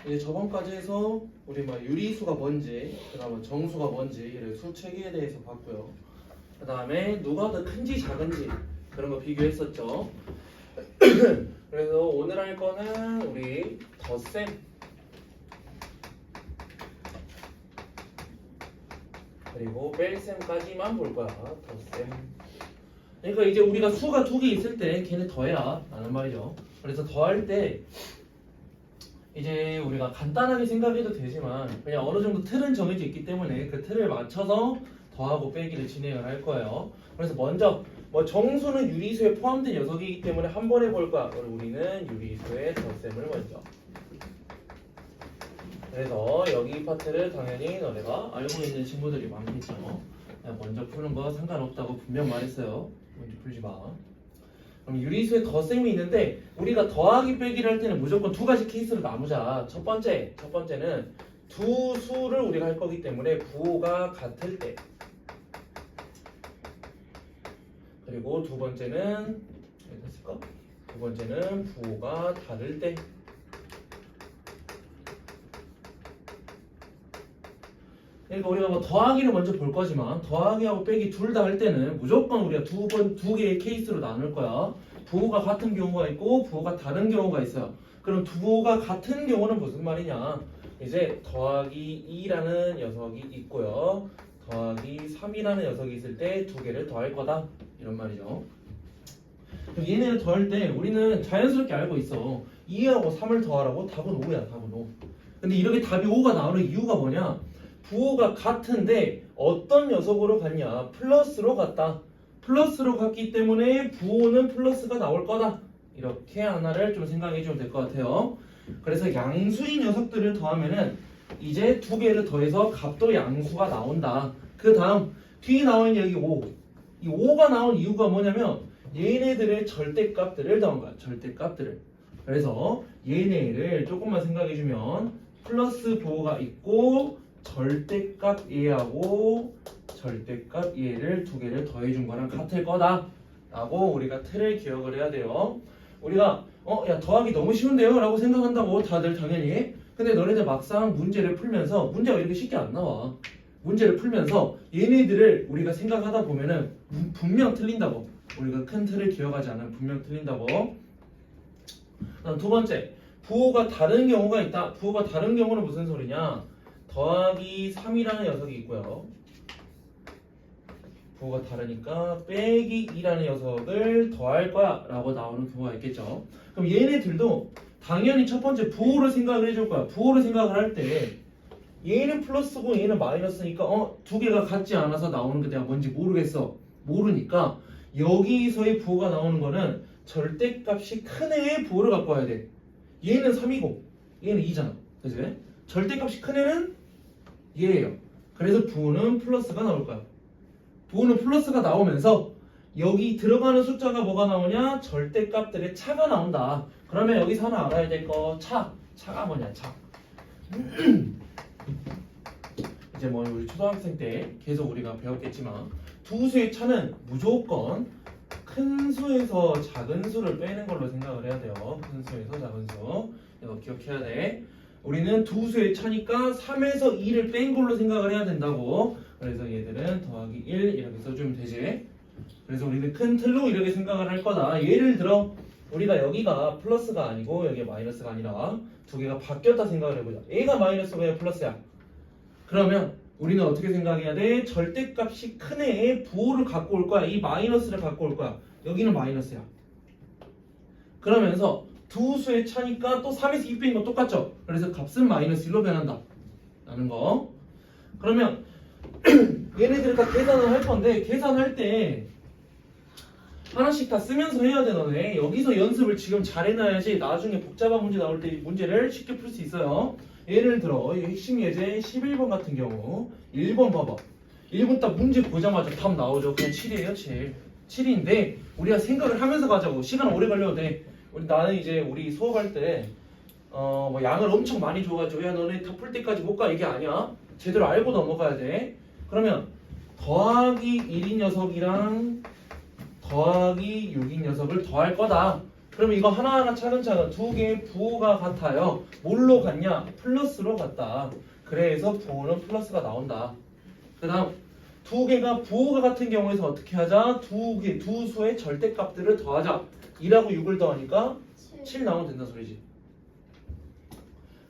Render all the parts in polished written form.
이제 저번까지 해서 우리 막 유리수가 뭔지, 그다음에 정수가 뭔지 이런 수 체계에 대해서 봤고요. 그다음에 누가 더 큰지 작은지 그런 거 비교했었죠. 그래서 오늘 할 거는 우리 덧셈 그리고 뺄셈까지만 볼 거야. 덧셈. 그러니까 이제 우리가 수가 두 개 있을 때 걔네 더해라 라는 말이죠. 그래서 더할 때 이제 우리가 간단하게 생각해도 되지만 그냥 어느 정도 틀은 정해져 있기 때문에 그 틀을 맞춰서 더하고 빼기를 진행을 할 거예요. 그래서 먼저 뭐 정수는 유리수에 포함된 녀석이기 때문에 한 번 해볼 거야. 그럼 우리는 유리수의 덧셈을 먼저. 그래서 여기 이 파트를 당연히 너네가 알고 있는 친구들이 많겠죠. 먼저 푸는 거 상관없다고 분명 말했어요. 먼저 풀지 마. 그럼 유리수에 덧셈이 있는데 우리가 더하기 빼기를 할 때는 무조건 두 가지 케이스로 나누자. 첫 번째는 두 수를 우리가 할 거기 때문에 부호가 같을 때. 그리고 두 번째는 됐을까? 두 번째는 부호가 다를 때. 그러니까 우리가 뭐 더하기를 먼저 볼 거지만 더하기하고 빼기 둘 다 할 때는 무조건 우리가 두 개의 케이스로 나눌 거야. 부호가 같은 경우가 있고 부호가 다른 경우가 있어요. 그럼 부호가 같은 경우는 무슨 말이냐? 이제 더하기 2라는 녀석이 있고요. 더하기 3이라는 녀석이 있을 때 두 개를 더할 거다. 이런 말이죠. 그럼 얘네를 더할 때 우리는 자연스럽게 알고 있어. 2하고 3을 더하라고? 답은 5야. 답은 5. 근데 이렇게 답이 5가 나오는 이유가 뭐냐? 부호가 같은데 어떤 녀석으로 갔냐? 플러스로 갔다. 플러스로 갔기 때문에 부호는 플러스가 나올 거다. 이렇게 하나를 좀 생각해 주면 될 것 같아요. 그래서 양수인 녀석들을 더하면은 이제 두 개를 더해서 값도 양수가 나온다. 그 다음 뒤에 나와 있는 여기 5. 이 5가 나온 이유가 뭐냐면 얘네들의 절대값들을 더한 거야. 절대값들을. 그래서 얘네를 조금만 생각해 주면 플러스 부호가 있고 절대값 얘하고 절대값 얘를 두 개를 더해준 거랑 같을 거다 라고 우리가 틀을 기억을 해야 돼요. 우리가 야 더하기 너무 쉬운데요? 라고 생각한다고 다들 당연히. 근데 너네들 막상 문제를 풀면서 문제가 이렇게 쉽게 안 나와. 문제를 풀면서 얘네들을 우리가 생각하다 보면은 분명 틀린다고. 우리가 큰 틀을 기억하지 않으면 분명 틀린다고. 그다음 두 번째, 부호가 다른 경우가 있다. 부호가 다른 경우는 무슨 소리냐? 더하기 3이라는 녀석이 있고요. 부호가 다르니까 빼기 2라는 녀석을 더할 거야 라고 나오는 경우가 있겠죠. 그럼 얘네들도 당연히 첫 번째 부호를 생각을 해줄 거야. 부호를 생각을 할 때 얘는 플러스고 얘는 마이너스니까 두 개가 같지 않아서 나오는 게 내가 뭔지 모르겠어. 모르니까 여기서의 부호가 나오는 거는 절대값이 큰 애의 부호를 갖고 와야 돼. 얘는 3이고 얘는 2잖아. 그치? 절대값이 큰 애는 얘예요. 그래서 부호는 플러스가 나올 거야. 부호는 플러스가 나오면서 여기 들어가는 숫자가 뭐가 나오냐? 절대값들의 차가 나온다. 그러면 여기서 하나 알아야 될 거 차가 뭐냐? 차. 이제 뭐 우리 초등학생 때 계속 우리가 배웠겠지만 두 수의 차는 무조건 큰 수에서 작은 수를 빼는 걸로 생각을 해야 돼요. 큰 수에서 작은 수. 이거 기억해야 돼. 우리는 두 수의 차니까 3에서 2를 뺀 걸로 생각을 해야 된다고. 그래서 얘들은 더하기 1 이렇게 써주면 되지. 그래서 우리는 큰 틀로 이렇게 생각을 할 거다. 예를 들어 우리가 여기가 플러스가 아니고 여기가 마이너스가 아니라 두 개가 바뀌었다 생각을 해보자. A가 마이너스고 얘가 플러스야. 그러면 우리는 어떻게 생각해야 돼? 절대값이 큰 애의 부호를 갖고 올 거야. 이 마이너스를 갖고 올 거야. 여기는 마이너스야. 그러면서 두 수의 차니까 또 3에서 2 빼는 거 똑같죠? 그래서 값은 마이너스 1로 변한다 라는 거. 그러면 얘네들 다 계산을 할 건데 계산할 때 하나씩 다 쓰면서 해야 돼. 너네 여기서 연습을 지금 잘 해놔야지 나중에 복잡한 문제 나올 때 문제를 쉽게 풀 수 있어요. 예를 들어 이 핵심 예제 11번 같은 경우 1번 봐봐. 1번 딱 문제 보자마자 답 나오죠. 그냥 7이에요. 7인데 우리가 생각을 하면서 가자고. 시간 오래 걸려도 돼. 나는 이제 우리 수업할 때 뭐 양을 엄청 많이 줘가지고 야 너네 다 풀 때까지 못 가 이게 아니야. 제대로 알고 넘어가야 돼. 그러면 더하기 1인 녀석이랑 더하기 6인 녀석을 더할 거다. 그러면 이거 하나하나 차근차근 두 개의 부호가 같아요. 뭘로 같냐? 플러스로 같다. 그래서 부호는 플러스가 나온다. 그 다음 두 개가 부호가 같은 경우에서 어떻게 하자? 두 수의 절대값들을 더하자. 2하고 6을 더하니까 7 나오면 된다 소리지.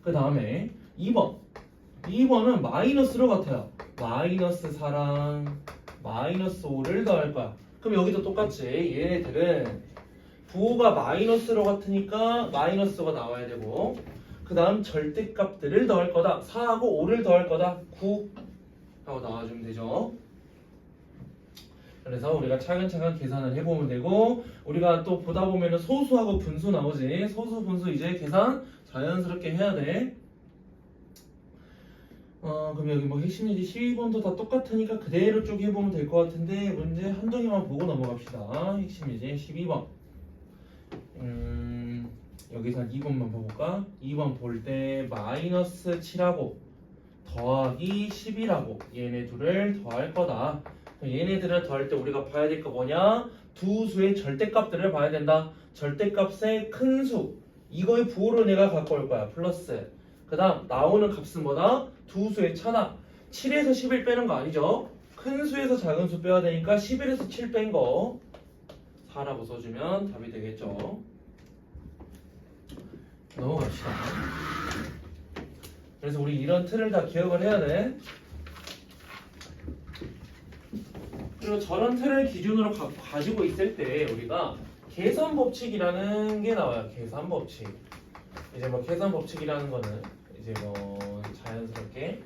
그 다음에 2번. 2번은 마이너스로 같아요. 마이너스 4랑 마이너스 5를 더할 거야. 그럼 여기도 똑같이 얘네들은 부호가 마이너스로 같으니까 마이너스가 나와야 되고, 그 다음 절대값들을 더할 거다. 4하고 5를 더할 거다. 9 하고 나와주면 되죠. 그래서 우리가 차근차근 계산을 해보면 되고, 우리가 또 보다 보면은 소수하고 분수 나오지. 소수 분수 이제 계산 자연스럽게 해야 돼. 그럼 여기 뭐 핵심 예제 12번도 다 똑같으니까 그대로 쭉 해보면 될 것 같은데, 문제 한두 개만 보고 넘어갑시다. 핵심 예제 12번. 여기서 2번만 봐볼까? 2번 볼 때 마이너스 7하고 더하기 11하고 얘네 둘을 더할 거다. 얘네들을 더할 때 우리가 봐야 될 거 뭐냐? 두 수의 절대값들을 봐야 된다. 절대값의 큰 수, 이거의 부호를 내가 갖고 올 거야. 플러스. 그 다음 나오는 값은 뭐다? 두 수의 차다. 7에서 11 빼는 거 아니죠? 큰 수에서 작은 수 빼야 되니까 11에서 7 뺀 거 4라고 써주면 답이 되겠죠. 넘어갑시다. 그래서 우리 이런 틀을 다 기억을 해야 돼. 그리고 저런 틀을 기준으로 가지고 있을 때 우리가 계산 법칙이라는 게 나와요. 계산 법칙. 이제 뭐 계산 법칙이라는 거는 이제 뭐 자연스럽게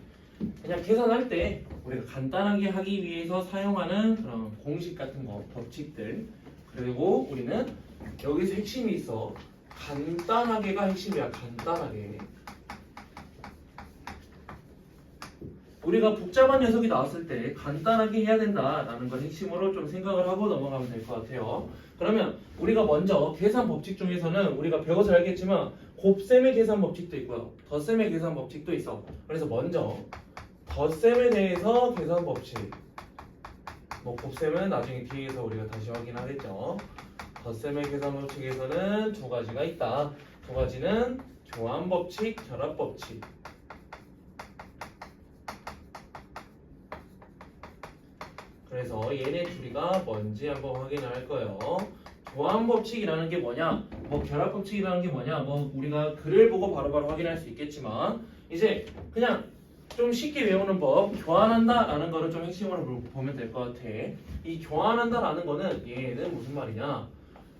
그냥 계산할 때 우리가 간단하게 하기 위해서 사용하는 그런 공식 같은 거, 법칙들. 그리고 우리는 여기서 핵심이 있어. 간단하게가 핵심이야. 간단하게. 우리가 복잡한 녀석이 나왔을 때 간단하게 해야 된다라는 걸 핵심으로 좀 생각을 하고 넘어가면 될 것 같아요. 그러면 우리가 먼저 계산 법칙 중에서는 우리가 배워서 알겠지만 곱셈의 계산 법칙도 있고요. 덧셈의 계산 법칙도 있어. 그래서 먼저 덧셈에 대해서 계산 법칙. 뭐 곱셈은 나중에 뒤에서 우리가 다시 확인하겠죠. 덧셈의 계산 법칙에서는 두 가지가 있다. 두 가지는 교환 법칙, 결합 법칙. 그래서 얘네 둘이가 뭔지 한번 확인을 할 거예요. 교환 법칙이라는 게 뭐냐? 뭐 결합 법칙이라는 게 뭐냐? 뭐 우리가 글을 보고 바로바로 확인할 수 있겠지만 이제 그냥 좀 쉽게 외우는 법, 교환한다라는 거를 좀 핵심으로 보면 될 것 같아. 이 교환한다라는 거는 얘는 무슨 말이냐?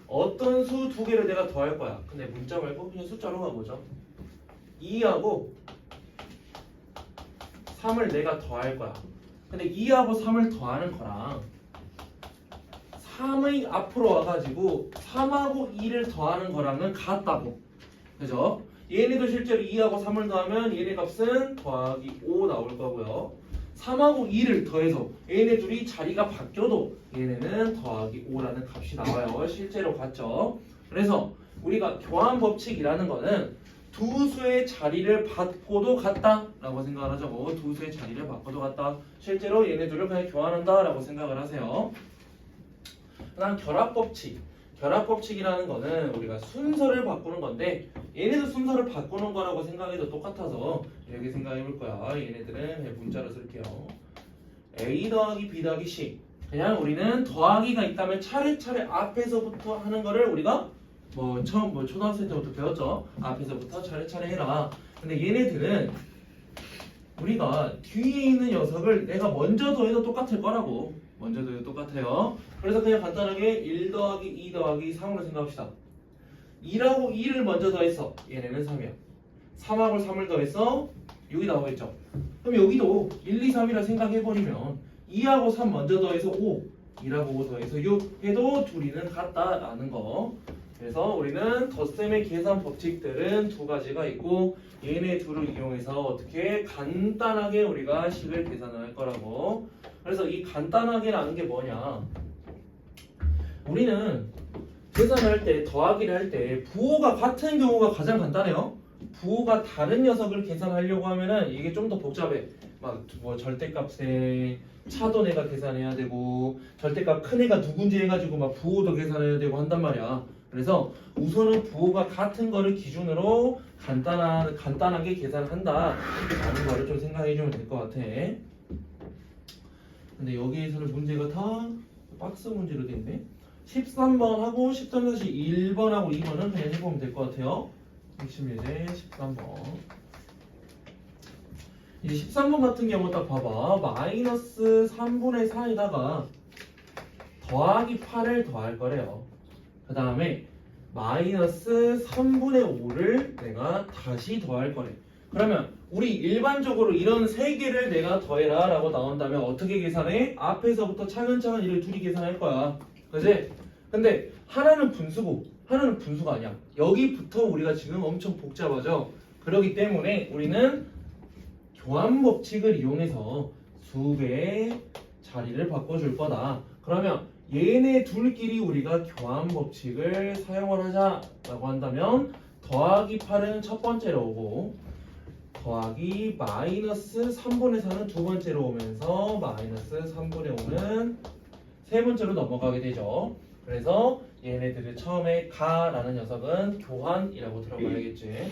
어떤 수 두 개를 내가 더할 거야. 근데 문자 말고 그냥 숫자로 가보죠. 2하고 3을 내가 더할 거야. 근데 2하고 3을 더하는 거랑 3의 앞으로 와가지고 3하고 2를 더하는 거랑은 같다고. 그죠? 얘네도 실제로 2하고 3을 더하면 얘네 값은 더하기 5 나올 거고요. 3하고 2를 더해서 얘네 둘이 자리가 바뀌어도 얘네는 더하기 5라는 값이 나와요. 실제로 같죠? 그래서 우리가 교환 법칙이라는 거는 두 수의 자리를 바꿔도 같다라고 생각을 하죠. 두 수의 자리를 바꿔도 같다. 실제로 얘네 둘을 그냥 교환한다라고 생각을 하세요. 그다음 결합 법칙. 결합 법칙이라는 거는 우리가 순서를 바꾸는 건데 얘네도 순서를 바꾸는 거라고 생각해도 똑같아서 이렇게 생각해 볼 거야. 얘네들은 그냥 문자로 쓸게요. A 더하기 B 더하기 C. 그냥 우리는 더하기가 있다면 차례차례 앞에서부터 하는 거를 우리가 뭐 처음 뭐 초등학생 때부터 배웠죠. 앞에서부터 차례차례 해라. 근데 얘네들은 우리가 뒤에 있는 녀석을 내가 먼저 더해도 똑같을 거라고. 먼저 더해도 똑같아요. 그래서 그냥 간단하게 1 더하기 2 더하기 3으로 생각합시다. 2라고 2를 먼저 더했어. 얘네는 3이야. 3하고 3을 더했어. 6이 나오겠죠. 그럼 여기도 1, 2, 3이라 생각해버리면 2하고 3 먼저 더해서 5, 2라고 5 더해서 6 해도 둘이는 같다라는 거. 그래서 우리는 덧셈의 계산 법칙들은 두 가지가 있고 얘네 둘을 이용해서 어떻게 간단하게 우리가 식을 계산을 할 거라고. 그래서 이 간단하게라는 게 뭐냐? 우리는 계산할 때 더하기를 할 때 부호가 같은 경우가 가장 간단해요. 부호가 다른 녀석을 계산하려고 하면은 이게 좀 더 복잡해. 막 뭐 절대값에 차도 내가 계산해야 되고 절대값 큰 애가 누군지 해가지고 막 부호도 계산해야 되고 한단 말이야. 그래서 우선은 부호가 같은 거를 기준으로 간단하게 계산한다 라는 거를 좀 생각해 주면 될 것 같아. 근데 여기에서는 문제가 다 박스 문제로 돼 있네. 13번하고 13-1번하고 2번은 그냥 해보면 될 것 같아요. 핵심 예제 13번. 이제 13번 같은 경우 딱 봐봐. 마이너스 3분의 4에다가 더하기 8을 더할 거래요. 그 다음에 마이너스 3분의 5를 내가 다시 더할 거래. 그러면 우리 일반적으로 이런 세 개를 내가 더해라 라고 나온다면 어떻게 계산해? 앞에서부터 차근차근 이를 둘이 계산할 거야. 그지? 근데 하나는 분수고 하나는 분수가 아니야. 여기부터 우리가 지금 엄청 복잡하죠. 그렇기 때문에 우리는 교환 법칙을 이용해서 수 개의 자리를 바꿔줄 거다. 그러면 얘네 둘끼리 우리가 교환 법칙을 사용을 하자라고 한다면 더하기 8은 첫 번째로 오고 더하기 마이너스 3분의 4는 두 번째로 오면서 마이너스 3분의 5는 세 번째로 넘어가게 되죠. 그래서 얘네들을 처음에 가라는 녀석은 교환이라고 들어가야겠지.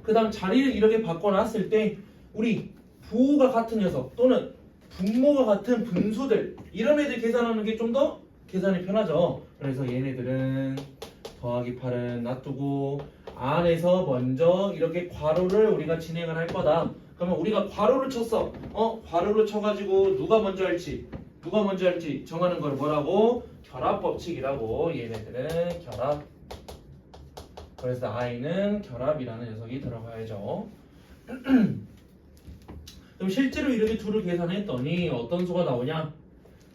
그 다음 자리를 이렇게 바꿔놨을 때 우리 부호가 같은 녀석 또는 분모가 같은 분수들 이런 애들 계산하는 게 좀 더 계산이 편하죠. 그래서 얘네들은 더하기 8은 놔두고 안에서 먼저 이렇게 괄호를 우리가 진행을 할 거다. 그러면 우리가 괄호를 쳤어. 괄호를 쳐가지고 누가 먼저 할지 정하는 걸 뭐라고? 결합법칙이라고. 얘네들은 결합. 그래서 i는 결합이라는 녀석이 들어가야죠. 그럼 실제로 이렇게 둘을 계산했더니 어떤 수가 나오냐?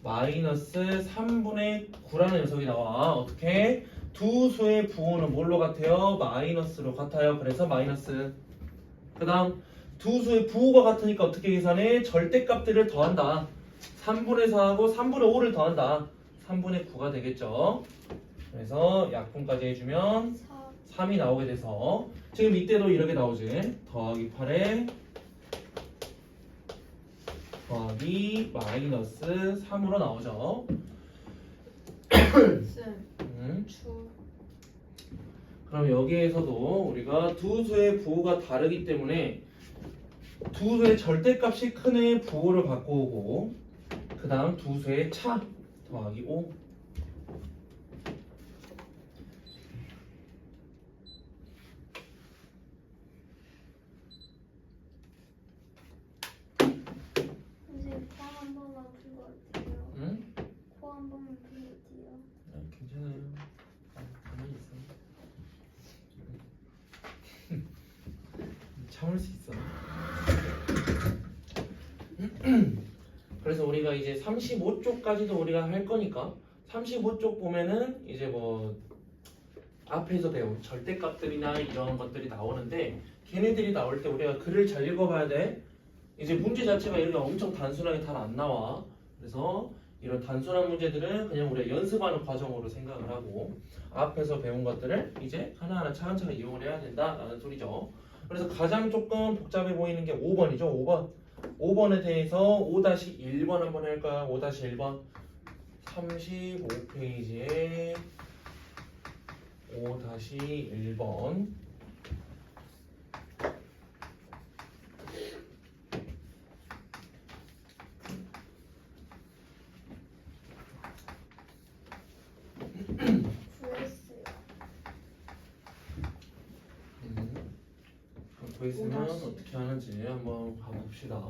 마이너스 3분의 9라는 녀석이 나와. 어떻게? 두 수의 부호는 뭘로 같아요? 마이너스로 같아요. 그래서 마이너스. 그 다음 두 수의 부호가 같으니까 어떻게 계산해? 절대값들을 더한다. 3분의 4하고 3분의 5를 더한다. 3분의 9가 되겠죠. 그래서 약분까지 해주면 3이 나오게 돼서 지금 이때도 이렇게 나오지. 더하기 8에 더하기 마이너스 3으로 나오죠. 그럼 여기에서도 우리가 두 수의 부호가 다르기 때문에 두 수의 절대값이 큰 애의 부호를 갖고 오고 그 다음 두 수의 차 더하기 5 괜찮아요. 가만히 있어. 참을 수 있어. 그래서 우리가 이제 35쪽까지도 우리가 할 거니까 35쪽 보면은 이제 뭐 앞에서 배운 절대값들이나 이런 것들이 나오는데 걔네들이 나올 때 우리가 글을 잘 읽어봐야 돼. 이제 문제 자체가 이렇게 엄청 단순하게 잘 안 나와. 그래서 이런 단순한 문제들은 그냥 우리가 연습하는 과정으로 생각을 하고 앞에서 배운 것들을 이제 하나하나 차근차근 이용을 해야 된다라는 소리죠. 그래서 가장 조금 복잡해 보이는 게 5번이죠. 5번. 5번에 대해서 5-1번 한번 할까요? 5-1번 35페이지에 5-1번 있으면 어떻게 하는지 한번 가봅시다.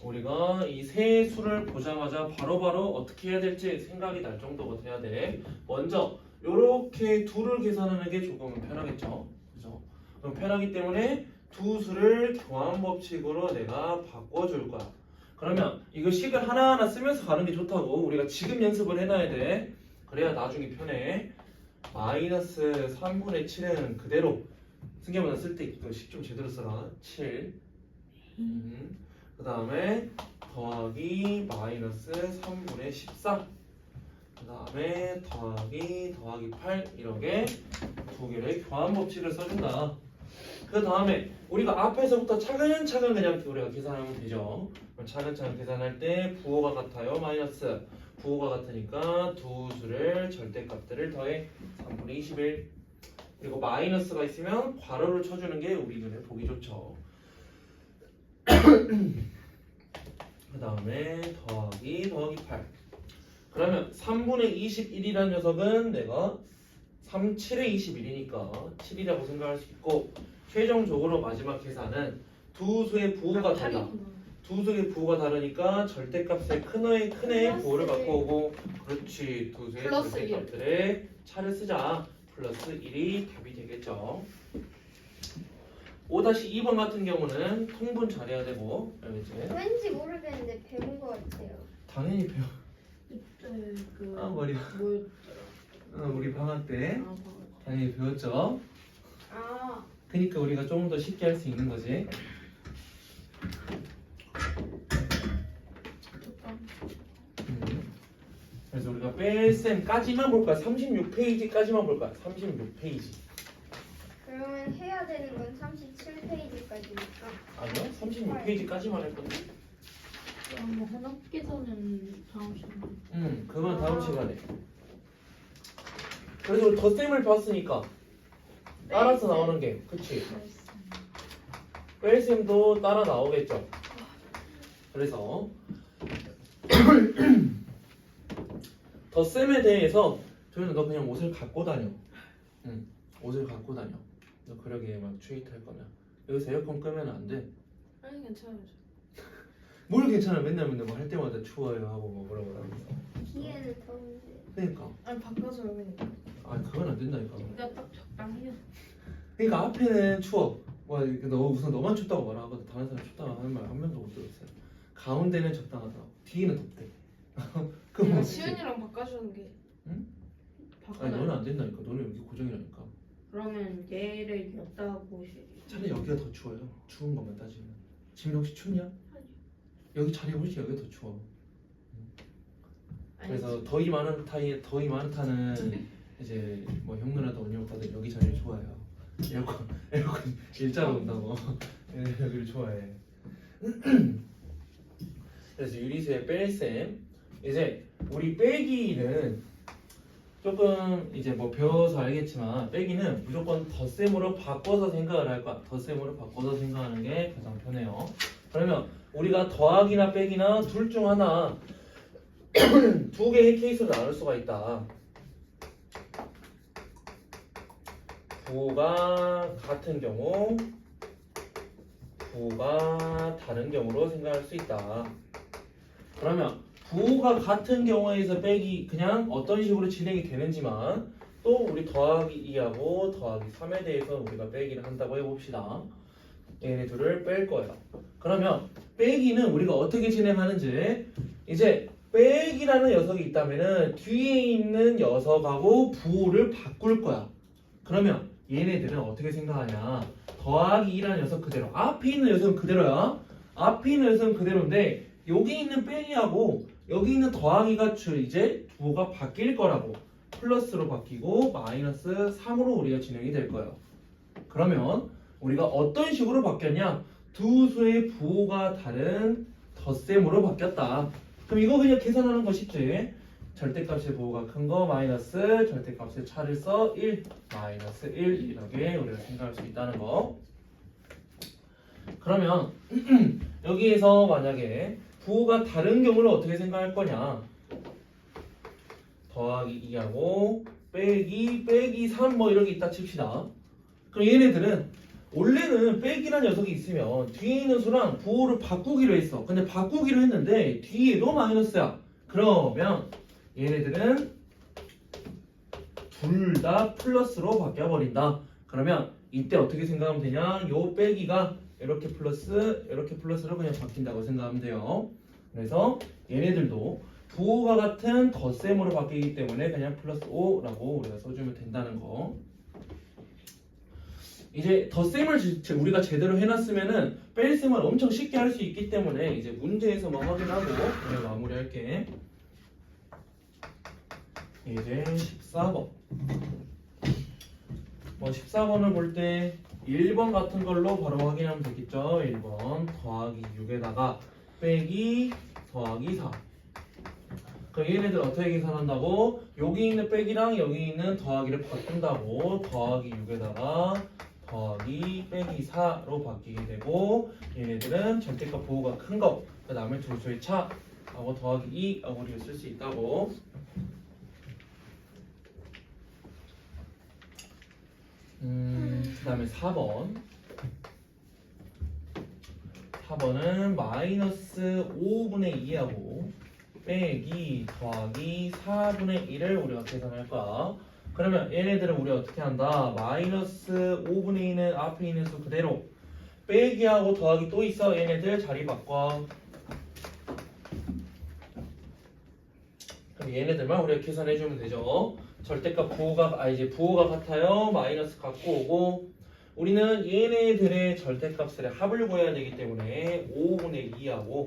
우리가 이 세 수를 보자마자 바로바로 어떻게 해야 될지 생각이 날 정도가 돼야 돼. 먼저 이렇게 둘을 계산하는 게 조금은 편하겠죠. 그죠? 그럼 편하기 때문에 두 수를 교환 법칙으로 내가 바꿔줄 거야. 그러면 이거 식을 하나하나 쓰면서 가는 게 좋다고. 우리가 지금 연습을 해놔야 돼. 그래야 나중에 편해. 마이너스 3분의 7은 그대로 승계보다 쓸 때 그 식 좀 제대로 써라. 7 그 다음에 더하기 마이너스 3분의 14 그 다음에 더하기 8 이렇게 두 개를 교환 법칙을 써준다. 그 다음에 우리가 앞에서부터 차근차근 그냥 우리가 계산하면 되죠. 차근차근 계산할 때 부호가 같아요. 마이너스 부호가 같으니까 두 수를 절대값들을 더해 3분의 21. 그리고 마이너스가 있으면 괄호를 쳐주는 게 우리 눈에 보기 좋죠. 그 다음에 더하기 8. 그러면 3분의 21이라는 녀석은 내가 3, 7의 21이니까 7이라고 생각할 수 있고, 최종적으로 마지막 계산은 두 수의 부호가 달라. 두 수의 부호가 다르니까 절대값의 큰의 부호를 갖고 오고, 그렇지, 두 수의 플러스 절대값들의 차를 쓰자. 플러스 1이 답이 되겠죠. 5-2번 같은 경우는 통분 잘해야 되고, 알겠지? 왠지 모르겠는데 배운 것 같아요. 당연히 배워. 이때 그 아, 머리야. 뭐였더라? 우리 방학 때 아, 당연히 배웠죠. 아, 그러니까 우리가 조금 더 쉽게 할 수 있는 거지. 그래서 우리가 뺄셈까지만 볼 거야. 36페이지까지만 볼 거야. 36페이지. 그러면 해야 되는 건 37페이지까지니까. 아니요? 36페이지까지만 할 건데. 뭐 한학기서는 다음 시간에. 그건 다음 시간에. 그래서 우리 덧셈을 봤으니까 따라서 나오는 게, 그치? 뺄셈도 따라 나오겠죠. 그래서 덧셈에 대해서 저희는 너 그냥 옷을 갖고 다녀. 옷을 갖고 다녀. 너 그러게 막 추위탈 거면 여기서 에어컨 끄면 안 돼. 아니 괜찮아요. 뭘 괜찮아. 맨날 뭐 할 때마다 추워요 하고 뭐 그러고 하면서. 뒤에는 더운데. 그러니까. 아니 바꿔서 여기. 아 그건 안 된다니까. 이거 딱 적당해요. 그러니까 앞에는 추워. 와, 너 우선 너만 춥다고 말하거든. 다른 사람 춥다고 하는 말 한 명도 못 들었어요. 가운데는 적당하더라고. 뒤에는 덥대. 그럼 내가 어떡해? 시윤이랑 바꿔주는 게. 응? 바꿔. 아니 너는 안 된다니까. 너는 여기 고정이라니까. 그러면 얘를 여기다 보시. 차라리 여기가 더 추워요. 추운 것만 따지면. 지금 혹시 춥냐? 아니요. 여기 자리 훨씬 여기가 더 추워. 아니, 그래서 더위 많은 타는 이제 뭐 형 누나도 언니 오빠들 여기 자리를 좋아해요. 에어컨 일자로 온다고. 여기를 좋아해. 그래서 유리수의 뺄셈. 이제 우리 빼기는 조금 이제 뭐 배워서 알겠지만 빼기는 무조건 덧셈으로 바꿔서 생각을 할 거야. 덧셈으로 바꿔서 생각하는 게 가장 편해요. 그러면 우리가 더하기나 빼기나 둘 중 하나 두 개의 케이스로 나눌 수가 있다. 부호가 같은 경우, 부호가 다른 경우로 생각할 수 있다. 그러면 부호가 같은 경우에서 빼기 그냥 어떤 식으로 진행이 되는지만 또 우리 더하기 2하고 더하기 3에 대해서 우리가 빼기를 한다고 해봅시다. 얘네 둘을 뺄 거예요. 그러면 빼기는 우리가 어떻게 진행하는지, 이제 빼기라는 녀석이 있다면은 뒤에 있는 녀석하고 부호를 바꿀 거야. 그러면 얘네들은 어떻게 생각하냐? 더하기 2라는 녀석 그대로, 앞에 있는 녀석은 그대로야. 앞에 있는 녀석은 그대로인데 여기 있는 빼기하고 여기 있는 더하기가 이제 부호가 바뀔 거라고. 플러스로 바뀌고 마이너스 3으로 우리가 진행이 될 거예요. 그러면 우리가 어떤 식으로 바뀌었냐? 두 수의 부호가 다른 덧셈으로 바뀌었다. 그럼 이거 그냥 계산하는 거 쉽지? 절대값의 부호가 큰 거 마이너스 절대값의 차를 써 1 마이너스 1 이렇게 우리가 생각할 수 있다는 거. 그러면 여기에서 만약에 부호가 다른 경우를 어떻게 생각할 거냐? 더하기 2하고 빼기 3 뭐 이런 게 있다 칩시다. 그럼 얘네들은 원래는 빼기란 녀석이 있으면 뒤에 있는 수랑 부호를 바꾸기로 했어. 근데 바꾸기로 했는데 뒤에도 마이너스야. 그러면 얘네들은 둘 다 플러스로 바뀌어버린다. 그러면 이때 어떻게 생각하면 되냐? 요 빼기가 이렇게 플러스로 그냥 바뀐다고 생각하면 돼요. 그래서 얘네들도 부호가 같은 덧셈으로 바뀌기 때문에 그냥 플러스 5라고 우리가 써주면 된다는 거. 이제 덧셈을 우리가 제대로 해놨으면은 뺄셈을 엄청 쉽게 할 수 있기 때문에 이제 문제에서만 확인하고 오늘 마무리할게. 이제 14번. 14번을 볼 때 1번 같은 걸로 바로 확인하면 되겠죠. 1번 더하기 6에다가 빼기 더하기 4. 그럼 얘네들 어떻게 계산한다고? 여기 있는 빼기랑 여기 있는 더하기를 바꾼다고. 더하기 6에다가 더하기 빼기 4로 바뀌게 되고 얘네들은 절대값 보호가 큰 거, 그 다음에 두 수의 차 하고 더하기 2 하고 우리가 쓸 수 있다고. 그 다음에 4번. 4번은 마이너스 5분의 2하고 빼기 더하기 4분의 1을 우리가 계산할 거야. 그러면 얘네들은 우리가 어떻게 한다? 마이너스 5분의 2는 앞에 있는 수 그대로 빼기하고 더하기 또 있어. 얘네들 자리 바꿔. 그럼 얘네들만 우리가 계산해주면 되죠. 절대값 부호가 이제 부호가 같아요. 마이너스 갖고 오고 우리는 얘네들의 절대값의 합을 구해야 되기 때문에 5분의 2하고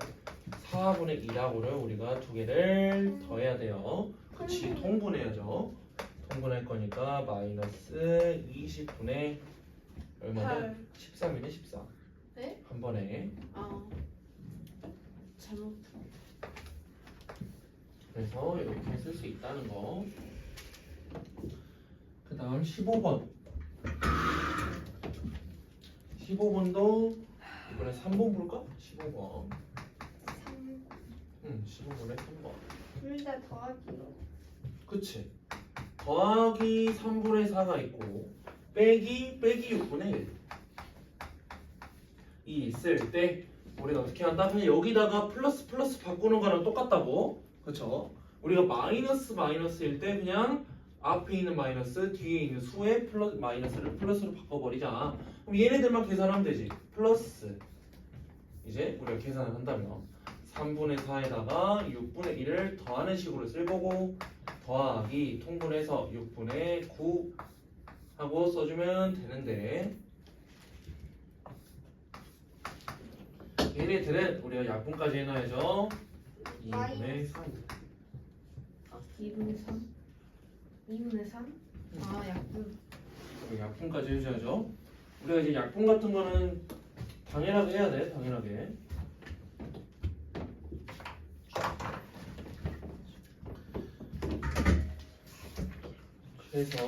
4분의 1하고를 우리가 두 개를 더해야 돼요. 그치, 통분해야죠. 통분할 거니까 마이너스 20분의 얼마냐? 13이네 14. 네? 한 번에. 아 잘못. 그래서 이렇게 쓸 수 있다는 거. 그 다음 15번. 15번도 이번에 3번 볼까? 15번. 15번에 3번. 둘 다 더하기로. 그치? 더하기 3분의 4가 있고 빼기 6분의 1 이 있을 때 우리가 어떻게 한다? 그냥 여기다가 플러스 바꾸는 거랑 똑같다고. 그쵸? 우리가 마이너스일 때 그냥 앞에 있는 마이너스 뒤에 있는 수의 마이너스를 플러스로 바꿔버리자. 그럼 얘네들만 계산하면 되지. 플러스 이제 우리가 계산을 한다면 3분의 4에다가 6분의 1을 더하는 식으로 쓸 거고 더하기 통분해서 6분의 9 하고 써주면 되는데 얘네들은 우리가 약분까지 해놔야죠. 2분의 3 2분의 3? 2분의 3? 아 약분. 약분까지 해줘야죠. 우리가 이제 약분 같은 거는 당연하게 해야 돼. 당연하게. 그래서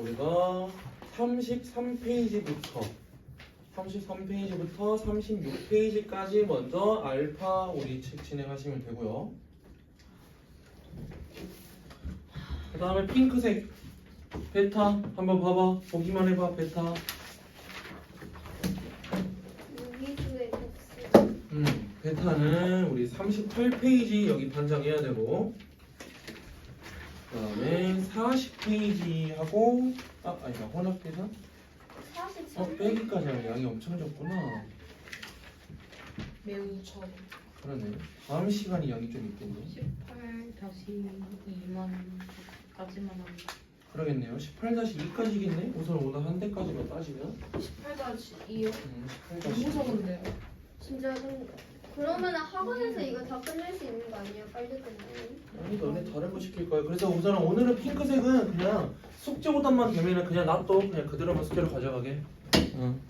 우리가 33페이지부터 36페이지까지 먼저 알파 우리 책 진행하시면 되고요. 그 다음에 핑크색 베타 한번 봐봐. 보기만 해봐. 베타. 유기수의 복수. 베타는 우리 38페이지 여기 반장해야 되고 그 다음에 40페이지 하고 아니다 혼합 계산? 43. 빼기까지 하면 양이 엄청 적구나. 매우 적. 그러네. 다음 시간이 양이 좀 있겠네. 18 다시 2만까지만 하면. 그러겠네요. 18-2까지겠네. 우선 오늘 한 대까지만 따지면 18-2요? 18-2. 너무 적은데요? 진짜 그러면 학원에서 이거 다 끝낼 수 있는 거 아니에요? 빨리 끝내면. 아니 너네 다른 거 시킬 거야. 그래서 우선은 오늘은 핑크색은 그냥 숙제 오답만 되면은 그냥 놔둬. 그냥 그대로만 숙제로 가져가게. 응.